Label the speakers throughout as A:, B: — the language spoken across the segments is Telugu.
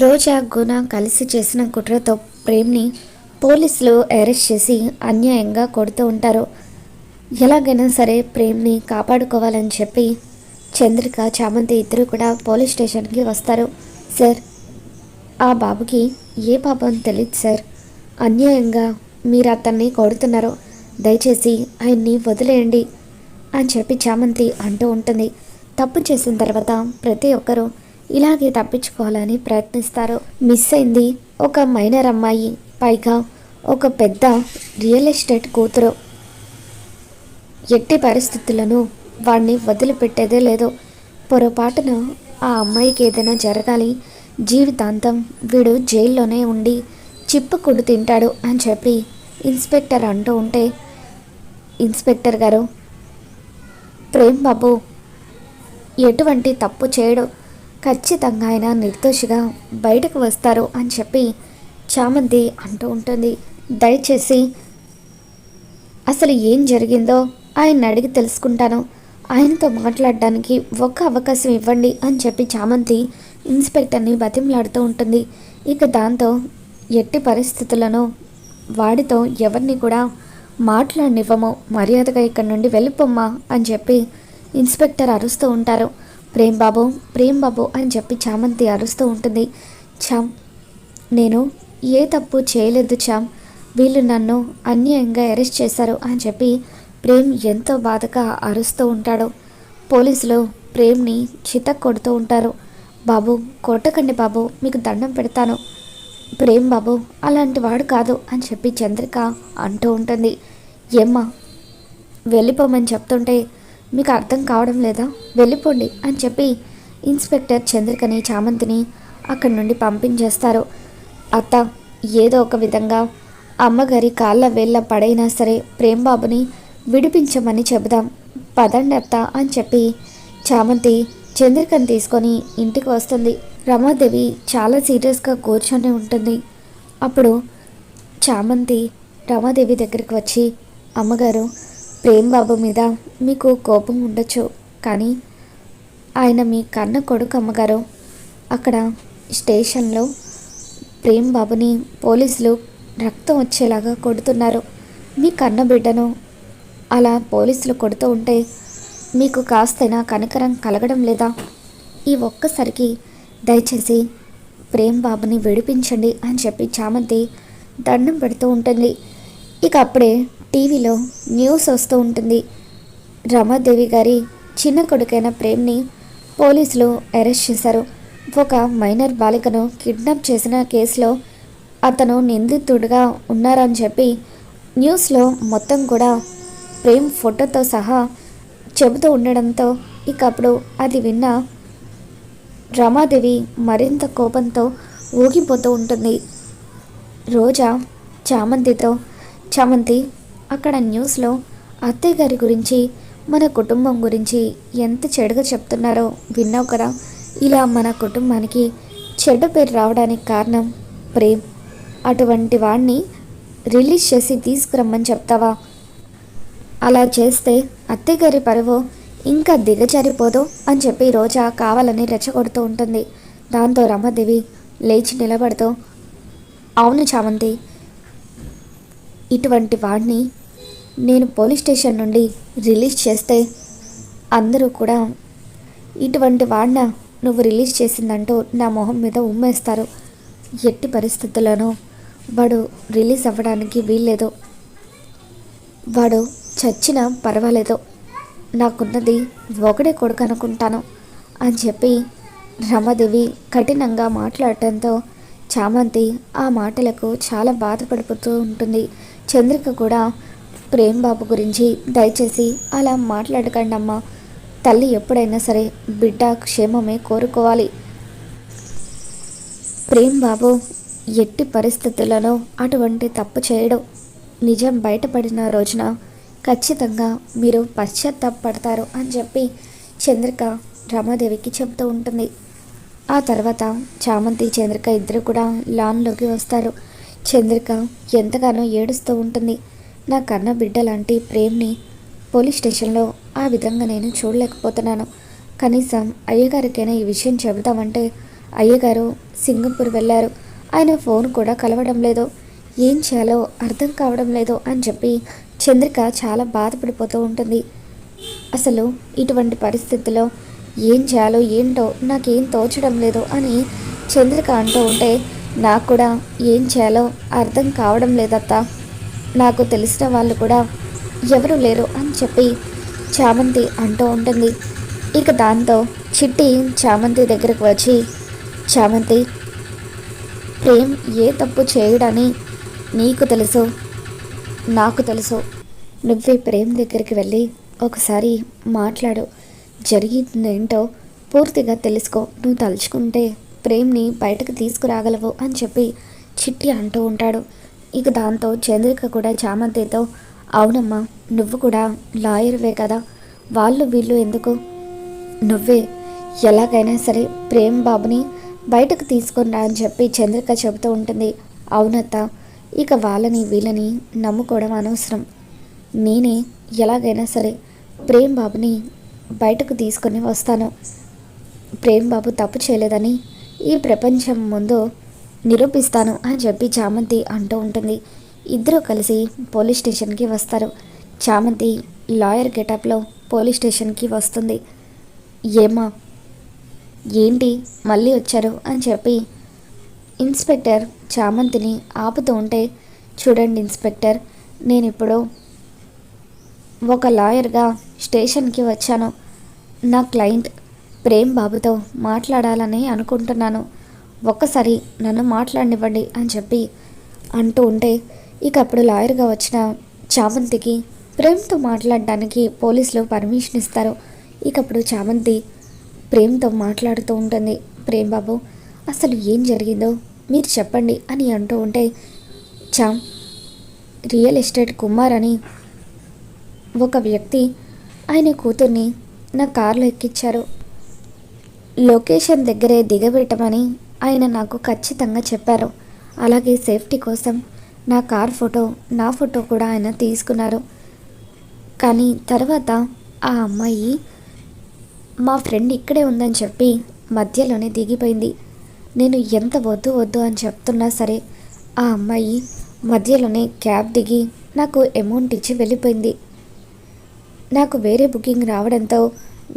A: రోజా గుణ కలిసి చేసిన కుట్రతో ప్రేమ్ని పోలీసులు అరెస్ట్ చేసి అన్యాయంగా కొడుతూ ఉంటారు. ఎలాగైనా సరే ప్రేమ్ని కాపాడుకోవాలని చెప్పి చంద్రిక, చామంతి ఇద్దరు కూడా పోలీస్ స్టేషన్కి వస్తారు. సార్, ఆ బాబుకి ఏ పాపం తెలియదు సార్, అన్యాయంగా మీరు అతన్ని కొడుతున్నారు, దయచేసి ఆయన్ని వదిలేయండి అని చెప్పి చామంతి అంటూ ఉంటుంది. తప్పు చేసిన తర్వాత ప్రతి ఒక్కరూ ఇలాగే తప్పించుకోవాలని ప్రయత్నిస్తారు. మిస్ అయింది ఒక మైనర్ అమ్మాయి, పైగా ఒక పెద్ద రియల్ ఎస్టేట్ కూతురు. ఎట్టి పరిస్థితులను వాడిని వదిలిపెట్టేదే లేదు. పొరపాటున ఆ అమ్మాయికి ఏదైనా జరగాలి, జీవితాంతం వీడు జైల్లోనే ఉండి చిప్పుకుడు తింటాడు అని చెప్పి ఇన్స్పెక్టర్ అంటూ ఉంటే, ఇన్స్పెక్టర్ గారు, ప్రేమ్ బాబు ఎటువంటి తప్పు చేయడు, ఖచ్చితంగా ఆయన నిర్దోషిగా బయటకు వస్తారు అని చెప్పి చామంతి అంటూ ఉంటుంది. దయచేసి అసలు ఏం జరిగిందో ఆయన అడిగి తెలుసుకుంటాను, ఆయనతో మాట్లాడడానికి ఒక్క అవకాశం ఇవ్వండి అని చెప్పి చామంతి ఇన్స్పెక్టర్ని బతిమలాడుతూ ఉంటుంది. ఇక దాంతో ఎట్టి పరిస్థితులను వాడితో ఎవరిని కూడా మాట్లాడనివ్వము, మర్యాదగా ఇక్కడ నుండి వెళ్ళిపోమ్మా అని చెప్పి ఇన్స్పెక్టర్ అరుస్తూ ఉంటారు. ప్రేమ్ బాబు, ప్రేమ్ బాబు అని చెప్పి చామంతి అరుస్తూ ఉంటుంది. చామ్, నేను ఏ తప్పు చేయలేదు చామ్, వీళ్ళు నన్ను అన్యాయంగా అరెస్ట్ చేశారు అని చెప్పి ప్రేమ్ ఎంతో బాధగా అరుస్తూ ఉంటాడు. పోలీసులు ప్రేమ్ని చితక్కొడుతూ ఉంటారు. బాబు కొట్టకండి బాబు, మీకు దండం పెడతాను, ప్రేమ్ బాబు అలాంటి వాడు కాదు అని చెప్పి చంద్రిక అంటూ ఉంటుంది. ఏమ్మా, వెళ్ళిపోమని చెప్తుంటే మీకు అర్థం కావడం లేదా, వెళ్ళిపోండి అని చెప్పి ఇన్స్పెక్టర్ చంద్రికని, చామంతిని అక్కడి నుండి పంపించేస్తారు. అత్త, ఏదో ఒక విధంగా అమ్మగారి కాళ్ళ వేళ్ళ పడైనా సరే ప్రేమ్ బాబుని విడిపించమని చెబుదాం, పదండి అత్త అని చెప్పి చామంతి చంద్రికని తీసుకొని ఇంటికి వస్తుంది. రమాదేవి చాలా సీరియస్గా కూర్చొని ఉంటుంది. అప్పుడు చామంతి రమాదేవి దగ్గరికి వచ్చి, అమ్మగారు, ప్రేమ్ బాబు మీద మీకు కోపం ఉండొచ్చు, కానీ ఆయన మీ కన్న కొడుకు అమ్మగారు. అక్కడ స్టేషన్లో ప్రేమ్ బాబుని పోలీసులు రక్తం వచ్చేలాగా కొడుతున్నారు. మీ కన్న బిడ్డను అలా పోలీసులు కొడుతూ ఉంటే మీకు కాస్తైనా కనికరం కలగడం లేదా? ఈ ఒక్కసారికి దయచేసి ప్రేమ్ బాబుని విడిపించండి అని చెప్పి చామంతి దండం పెడుతూ ఉంటుంది. ఇక అప్పుడే టీవీలో న్యూస్ వస్తూ ఉంటుంది. రమాదేవి గారి చిన్న కొడుకైన ప్రేమ్ని పోలీసులు అరెస్ట్ చేశారు. ఒక మైనర్ బాలికను కిడ్నాప్ చేసిన కేసులో అతను నిందితుడిగా ఉన్నారని చెప్పి న్యూస్లో మొత్తం కూడా ప్రేమ్ ఫోటోతో సహా చెబుతూ ఉండడంతో ఇక అప్పుడు అది విన్న రమాదేవి మరింత కోపంతో ఊగిపోతూ ఉంటుంది. రోజా చామంతితో, చామంతి, అక్కడ న్యూస్లో అత్తయ్య గారి గురించి, మన కుటుంబం గురించి ఎంత చెడుగా చెప్తున్నారో విన్నావు కదా, ఇలా మన కుటుంబానికి చెడ్డ పేరు రావడానికి కారణం ప్రేమ్. అటువంటి వాడిని రిలీజ్ చేసి తీసుకురమ్మని చెప్తావా? అలా చేస్తే అత్తయ్య గారి పరువు ఇంకా దిగజారిపోదు అని చెప్పి రోజా కావాలని రెచ్చగొడుతూ ఉంటుంది. దాంతో రమాదేవి లేచి నిలబడుతూ, అవును చామంతి, ఇటువంటి వాడిని నేను పోలీస్ స్టేషన్ నుండి రిలీజ్ చేస్తే అందరూ కూడా ఇటువంటి వాడిన నువ్వు రిలీజ్ చేసిందంటూ నా మొహం మీద ఉమ్మేస్తారు. ఎట్టి పరిస్థితుల్లోనూ వాడు రిలీజ్ అవ్వడానికి వీల్లేదు. వాడు చచ్చినా పర్వాలేదు, నాకున్నది ఒకడే కొడుకు అనుకుంటాను అని చెప్పి రమాదేవి కఠినంగా మాట్లాడటంతో చామంతి ఆ మాటలకు చాలా బాధపడిపోతూ ఉంటుంది. చంద్రిక కూడా ప్రేమ్ బాబు గురించి దయచేసి అలా మాట్లాడకండి అమ్మా, తల్లి ఎప్పుడైనా సరే బిడ్డ క్షేమమే కోరుకోవాలి. ప్రేమ్ బాబు ఎట్టి పరిస్థితుల్లోనూ అటువంటి తప్పు చేయడు. నిజం బయటపడిన రోజున ఖచ్చితంగా మీరు పశ్చాత్తాపడతారు అని చెప్పి చంద్రిక రమాదేవికి చెబుతూ ఉంటుంది. ఆ తర్వాత చామంతి, చంద్రిక ఇద్దరు కూడా లాన్లోకి వస్తారు. చంద్రిక ఎంతగానో ఏడుస్తూ ఉంటుంది. నా కన్న బిడ్డ లాంటి ప్రేమ్ని పోలీస్ స్టేషన్లో ఆ విధంగా నేను చూడలేకపోతున్నాను. కనీసం అయ్యగారికైనా ఈ విషయం చెబుదామంటే అయ్యగారు సింగపూర్ వెళ్ళారు, ఆయన ఫోన్ కూడా కలవడం లేదు, ఏం చేయాలో అర్థం కావడం లేదు అని చెప్పి చంద్రిక చాలా బాధపడిపోతూ ఉంటుంది. అసలు ఇటువంటి పరిస్థితుల్లో ఏం చేయాలో ఏంటో నాకేం తోచడం లేదు అని చంద్రిక అంటూ ఉంటే, నాకు కూడా ఏం చేయాలో అర్థం కావడం లేదత్తా, నాకు తెలిసిన వాళ్ళు కూడా ఎవరు లేరు అని చెప్పి చామంతి అంటూ ఉంటుంది. ఇక దాంతో చిట్టి చామంతి దగ్గరకు వచ్చి, చామంతి, ప్రేమ్ ఏ తప్పు చేయడని నీకు తెలుసు, నాకు తెలుసు, నువ్వే ప్రేమ్ దగ్గరికి వెళ్ళి ఒకసారి మాట్లాడు, జరిగిందేంటో పూర్తిగా తెలుసుకో, నువ్వు తలుచుకుంటే ప్రేమ్ని బయటకు తీసుకురాగలవు అని చెప్పి చిట్టి అంటూ ఉంటాడు. ఇక దాంతో చంద్రిక కూడా చామంతితో, అవునమ్మా, నువ్వు కూడా లాయర్వే కదా, వాళ్ళు వీళ్ళు ఎందుకు, నువ్వే ఎలాగైనా సరే ప్రేమ్ బాబుని బయటకు తీసుకురా అని చెప్పి చంద్రిక చెబుతూ ఉంటుంది. అవునత్త, ఇక వాళ్ళని వీళ్ళని నమ్ముకోవడం అనవసరం, నేనే ఎలాగైనా సరే ప్రేమ్ బాబుని బయటకు తీసుకొని వస్తాను, ప్రేమ్ బాబు తప్పు చేయలేదని ఈ ప్రపంచం ముందు నిరూపిస్తాను అని చెప్పి చామంతి అంటూ ఉంటుంది. ఇద్దరూ కలిసి పోలీస్ స్టేషన్కి వస్తారు. చామంతి లాయర్ గెటప్లో పోలీస్ స్టేషన్కి వస్తుంది. ఏమా, ఏంటి మళ్ళీ వచ్చారు అని చెప్పి ఇన్స్పెక్టర్ చామంతిని ఆపుతూ ఉంటే, చూడండి ఇన్స్పెక్టర్, నేను ఇప్పుడు ఒక లాయర్గా స్టేషన్కి వచ్చాను, నా క్లయింట్ ప్రేమ్ బాబుతో మాట్లాడాలని అనుకుంటున్నాను, ఒక్కసారి నన్ను మాట్లాడనివ్వండి అని చెప్పి అంటూ ఉంటే, ఇక అప్పుడు లాయర్గా వచ్చిన చామంతికి ప్రేమ్తో మాట్లాడడానికి పోలీసులు పర్మిషన్ ఇస్తారు. ఇక అప్పుడు చామంతి ప్రేమ్తో మాట్లాడుతూ ఉంటుంది. ప్రేమ్ బాబు, అసలు ఏం జరిగిందో మీరు చెప్పండి అని అంటూ ఉంటే, రియల్ ఎస్టేట్ కుమార్ అని ఒక వ్యక్తి ఆయన కూతుర్ని నా కారులో ఎక్కించారు, లొకేషన్ దగ్గరే దిగబెట్టమని ఆయన నాకు ఖచ్చితంగా చెప్పారు, అలాగే సేఫ్టీ కోసం నా కార్ ఫోటో, నా ఫోటో కూడా ఆయన తీసుకున్నారు, కానీ తర్వాత ఆ అమ్మాయి మా ఫ్రెండ్ ఇక్కడే ఉందని చెప్పి మధ్యలోనే దిగిపోయింది, నేను ఎంత వద్దు వద్దు అని చెప్తున్నా సరే ఆ అమ్మాయి మధ్యలోనే క్యాబ్ దిగి నాకు అమౌంట్ ఇచ్చి వెళ్ళిపోయింది, నాకు వేరే బుకింగ్ రావడంతో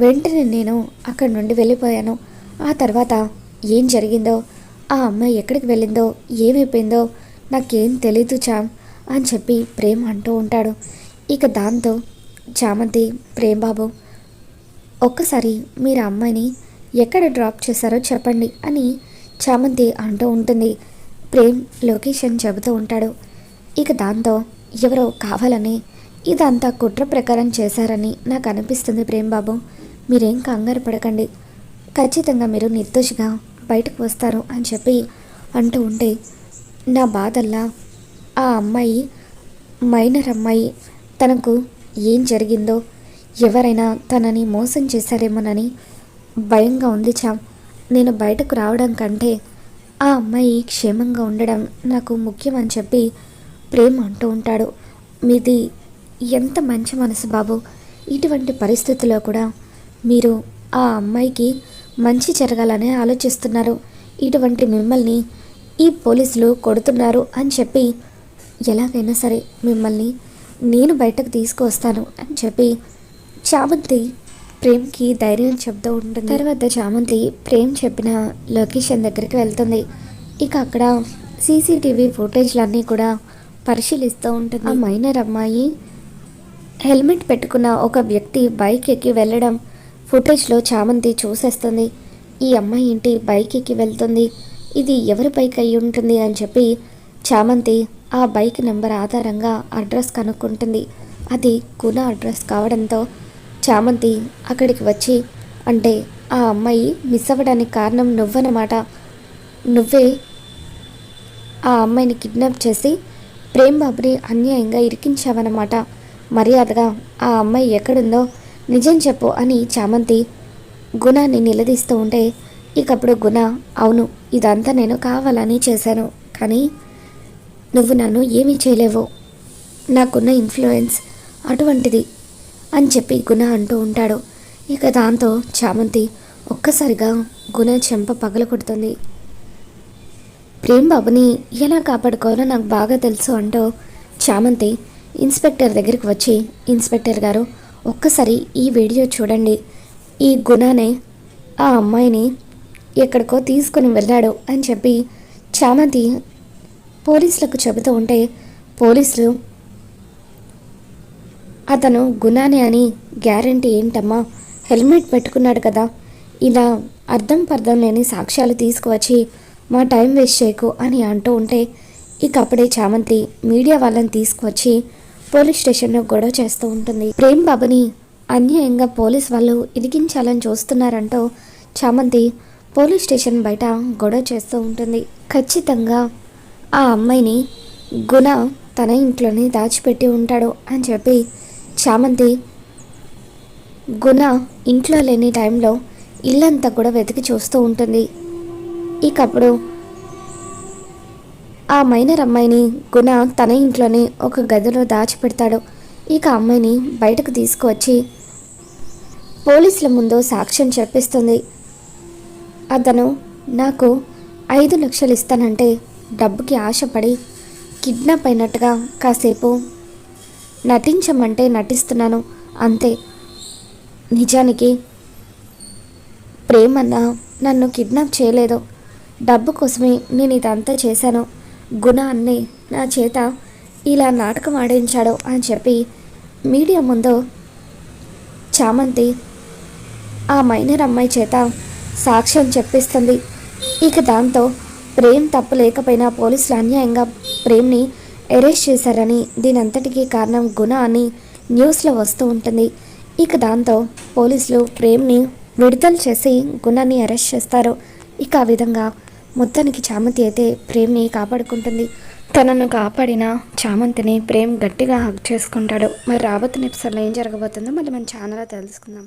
A: వెంటనే నేను అక్కడి నుండి వెళ్ళిపోయాను, ఆ తర్వాత ఏం జరిగిందో, ఆ అమ్మాయి ఎక్కడికి వెళ్ళిందో, ఏమైపోయిందో నాకేం తెలీదు అని చెప్పి ప్రేమ్ అంటూ ఉంటాడు. ఇక దాంతో చామంతి, ప్రేమ్ బాబు, ఒక్కసారి మీరు ఆ అమ్మాయిని ఎక్కడ డ్రాప్ చేశారో చెప్పండి అని చామంతి అంటూ ఉంటుంది. ప్రేమ్ లొకేషన్ చెబుతూ ఉంటాడు. ఇక దాంతో ఎవరో కావాలని ఇదంతా కుట్ర ప్రకారం చేశారని నాకు అనిపిస్తుంది ప్రేమ్ బాబు, మీరేం కంగారు పడకండి, ఖచ్చితంగా మీరు నిర్దోషిగా బయటకు వస్తారు అని చెప్పి అంటూ ఉంటే, నా బాధల్లా ఆ అమ్మాయి మైనర్ అమ్మాయి, తనకు ఏం జరిగిందో, ఎవరైనా తనని మోసం చేశారేమోనని భయంగా ఉంది నేను బయటకు రావడం కంటే ఆ అమ్మాయి క్షేమంగా ఉండడం నాకు ముఖ్యం అని చెప్పి ప్రేమ్ అంటూ ఉంటాడు. మీది ఎంత మంచి మనసు బాబు, ఇటువంటి పరిస్థితుల్లో కూడా మీరు ఆ అమ్మాయికి మంచి జరగాలని ఆలోచిస్తున్నారు, ఇటువంటి మిమ్మల్ని ఈ పోలీసులు కొడుతున్నారు అని చెప్పి ఎలాగైనా సరే మిమ్మల్ని నేను బయటకు తీసుకువస్తాను అని చెప్పి చామంతి ప్రేమ్కి ధైర్యం చెప్తూ ఉంటుంది. తర్వాత చామంతి ప్రేమ్ చెప్పిన లొకేషన్ దగ్గరికి వెళ్తుంది. ఇక అక్కడ సీసీటీవీ ఫుటేజ్లన్నీ కూడా పరిశీలిస్తూ ఉంటుంది. ఆ మైనర్ అమ్మాయి హెల్మెట్ పెట్టుకున్న ఒక వ్యక్తి బైక్ ఎక్కి వెళ్ళడం ఫుటేజ్లో చామంతి చూసేస్తుంది. ఈ అమ్మాయి ఏంటి బైక్ ఎక్కి వెళ్తుంది, ఇది ఎవరి బైక్ అయి ఉంటుంది అని చెప్పి చామంతి ఆ బైక్ నెంబర్ ఆధారంగా అడ్రస్ కనుక్కుంటుంది. అది గుణ అడ్రస్ కావడంతో చామంతి అక్కడికి వచ్చి, అంటే ఆ అమ్మాయి మిస్ అవ్వడానికి కారణం నువ్వన్నమాట, నువ్వే ఆ అమ్మాయిని కిడ్నాప్ చేసి ప్రేమ్ బాబుని అన్యాయంగా ఇరికించావన్నమాట, మర్యాదగా ఆ అమ్మాయి ఎక్కడుందో నిజం చెప్పు అని చామంతి గుణాన్ని నిలదీస్తూ ఉంటే, ఇకప్పుడు గుణ, అవును ఇదంతా నేను కావాలని చేశాను, కానీ నువ్వు నన్ను ఏమీ చేయలేవు, నాకున్న ఇన్ఫ్లుయెన్స్ అటువంటిది అని చెప్పి గుణ అంటూ ఉంటాడు. ఇక దాంతో చామంతి, ఒక్కసారిగా గుణ చెంప పగలగొడుతుంది. ప్రేమ్ బాబుని ఎలా కాపాడుకోవాలో నాకు బాగా తెలుసు అంటూ చామంతి ఇన్స్పెక్టర్ దగ్గరికి వచ్చి, ఇన్స్పెక్టర్ గారు ఒక్కసారి ఈ వీడియో చూడండి, ఈ గుణానే ఆ అమ్మాయిని ఎక్కడికో తీసుకుని వెళ్ళాడు అని చెప్పి చామంతి పోలీసులకు చెబుతూ ఉంటే, పోలీసులు అతను గుణానే అని గ్యారంటీ ఏంటమ్మా, హెల్మెట్ పెట్టుకున్నాడు కదా, ఇలా అర్థం పర్థం లేని సాక్ష్యాలు తీసుకువచ్చి మా టైం వేస్ట్ చేయకు అని అంటూ ఉంటే, ఇక అప్పుడే చామంతి మీడియా వాళ్ళని తీసుకువచ్చి పోలీస్ స్టేషన్లో గొడవ చేస్తూ ఉంటుంది. ప్రేమ్ బాబుని అన్యాయంగా పోలీస్ వాళ్ళు ఇరికించాలని చూస్తున్నారంటూ చామంతి పోలీస్ స్టేషన్ బయట గొడవ చేస్తూ ఉంటుంది. ఖచ్చితంగా ఆ అమ్మాయిని గుణ తన ఇంట్లోనే దాచిపెట్టి ఉంటాడు అని చెప్పి చామంతి గుణ ఇంట్లో లేని టైంలో ఇల్లంతా కూడా వెతికి చూస్తూ ఉంటుంది. ఇక అప్పుడు ఆ మైనర్ అమ్మాయిని గుణ తన ఇంట్లోనే ఒక గదిలో దాచిపెడతాడు. ఇక అమ్మాయిని బయటకు తీసుకువచ్చి పోలీసుల ముందు సాక్ష్యం చెప్పిస్తుంది. అతను నాకు 5 లక్షలు ఇస్తానంటే డబ్బుకి ఆశపడి కిడ్నాప్ అయినట్టుగా కాసేపు నటించమంటే నటిస్తున్నాను అంతే. నిజానికి ప్రేమన్న నన్ను కిడ్నాప్ చేయలేదు, డబ్బు కోసమే నేను ఇదంతా చేశాను. గుణ అన్నే నా చేత ఇలా నాటకం ఆడించాడు అని చెప్పి మీడియా ముందు చామంతి ఆ మైనర్ అమ్మాయి చేత సాక్ష్యం చెప్పిస్తుంది. ఇక దాంతో ప్రేమ్ తప్పు లేకపోయినా పోలీసులు అన్యాయంగా ప్రేమ్ని అరెస్ట్ చేశారని, దీనంతటికీ కారణం గుణ అని న్యూస్లో వస్తూ ఉంటుంది. ఇక దాంతో పోలీసులు ప్రేమ్ని విడుదల చేసి గుణాన్ని అరెస్ట్ చేస్తారు. ఇక ఆ విధంగా మొత్తానికి చామంతి అయితే ప్రేమ్ని కాపాడుకుంటుంది. తనను కాపాడిన చామంతిని ప్రేమ్ గట్టిగా హగ్ చేసుకుంటాడు. మరి రాబోతున్న ఎపిసోడ్లో ఏం జరగబోతుందో మళ్ళీ మన ఛానల్లో తెలుసుకుందాం.